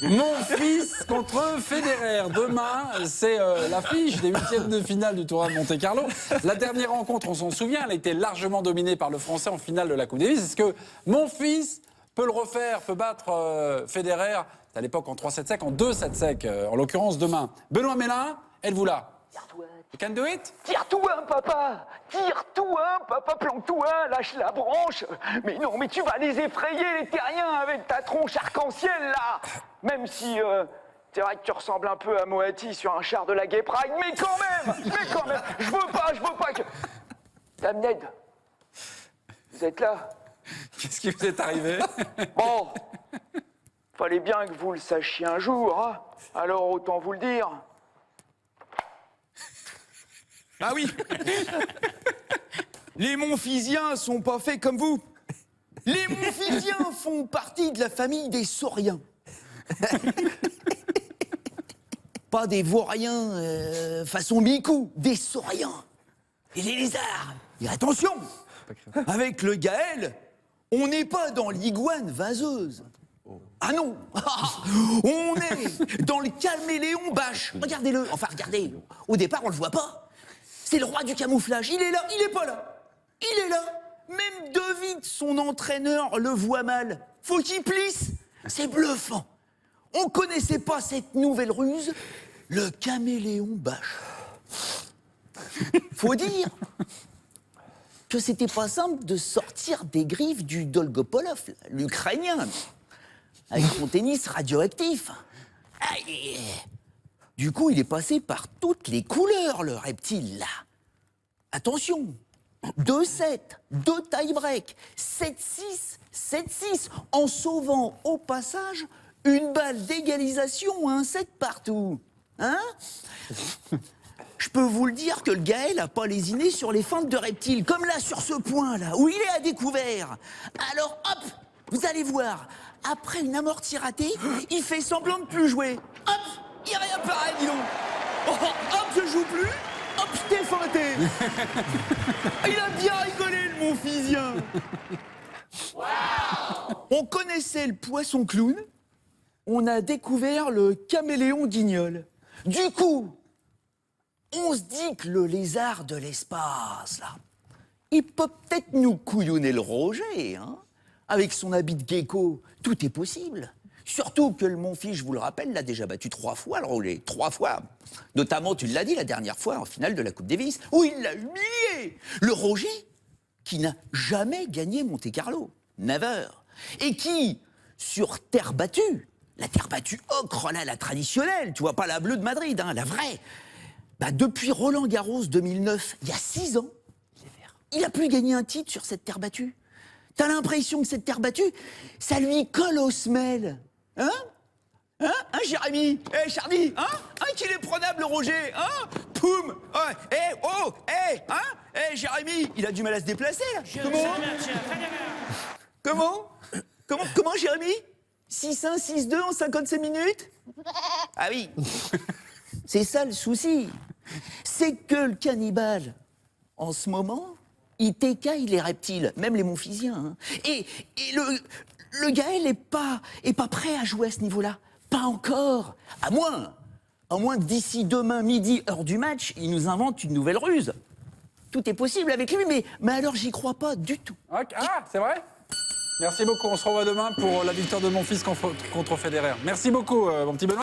Mon fils contre Federer. Demain, c'est l'affiche des huitièmes de finale du tournoi de Monte-Carlo. La dernière rencontre, on s'en souvient, elle a été largement dominée par le Français en finale de la Coupe Davis. Est-ce que mon fils peut le refaire, peut battre Federer, à l'époque en 3-7 sec, en 2-7 sec, en l'occurrence demain? Benoît Mélin, êtes-vous là? You can do it? Tire-toi, papa! Tire-toi, papa, plante-toi, lâche la branche! Mais non, mais tu vas les effrayer, les terriens, avec ta tronche arc-en-ciel, là! Même si, c'est vrai que tu ressembles un peu à Moati sur un char de la Gay Pride, mais quand même, je veux pas que... Dame Ned, vous êtes là? Qu'est-ce qui vous est arrivé? Bon, fallait bien que vous le sachiez un jour, hein? Alors autant vous le dire. Ah oui. Les Montfisiens sont pas faits comme vous. Les Montfisiens font partie de la famille des Sauriens. Pas des Vauriens façon Mikou, des Sauriens. Et les lézards. Et attention, avec le Gaël, on n'est pas dans l'iguane vaseuse. Ah non. On est dans le caméléon bâche. Regardez-le, enfin regardez, au départ on le voit pas. C'est le roi du camouflage, il est là, il est pas là. Il est là. Même De Witt, son entraîneur, le voit mal. Faut qu'il plisse. C'est bluffant. On connaissait pas cette nouvelle ruse, le caméléon bâche. Faut dire que c'était pas simple de sortir des griffes du Dolgopolov, l'Ukrainien, avec son tennis radioactif. Aïe. Du coup, il est passé par toutes les couleurs, le reptile, là. Attention, 2-7, 2 tie-break, 7-6, 7-6, en sauvant au passage une balle d'égalisation à un 7 partout. Hein? Je peux vous le dire que le Gaël a pas lésiné sur les feintes de reptile, comme là, sur ce point-là, où il est à découvert. Alors, hop, vous allez voir, après une amortie ratée, il fait semblant de plus jouer. Hop, il réapparaît, dis donc. Oh, hop, je joue plus. Hop, je t'ai feinté. Il a bien rigolé, le Montfisien. On connaissait le poisson clown. On a découvert le caméléon guignol. Du coup, on se dit que le lézard de l'espace, là, il peut peut-être nous couillonner le Roger, hein. Avec son habit de gecko, tout est possible. Surtout que le Monfils, je vous le rappelle, l'a déjà battu 3 fois, le Roger. 3 fois. Notamment, tu l'as dit la dernière fois, en finale de la Coupe Davis, où il l'a humilié. Le Roger, qui n'a jamais gagné Monte-Carlo. Never. Et qui, sur terre battue, la terre battue ocre, là, la traditionnelle, tu vois, pas la bleue de Madrid, hein, la vraie. Bah, depuis Roland-Garros 2009, il y a 6 ans, il a plus gagné un titre sur cette terre battue. T'as l'impression que cette terre battue, ça lui colle aux semelles. Hein? Hein, Jérémy? Eh, Chardy, hein? Qu'il est prenable, le Roger, hein? Poum! Jérémy, il a du mal à se déplacer, là. Comment, Jérémy? 6-1, 6-2 en 55 minutes? Ah oui. C'est ça le souci. C'est que le cannibale, en ce moment, il t'écaille les reptiles, même les Montfisiens. Hein. Et le Gaël est pas prêt à jouer à ce niveau-là. Pas encore. À moins que d'ici demain midi, heure du match, il nous invente une nouvelle ruse. Tout est possible avec lui, mais alors j'y crois pas du tout. Okay. Ah, c'est vrai? Merci beaucoup. On se revoit demain pour la victoire de mon fils contre Federer. Merci beaucoup, mon petit Benoît.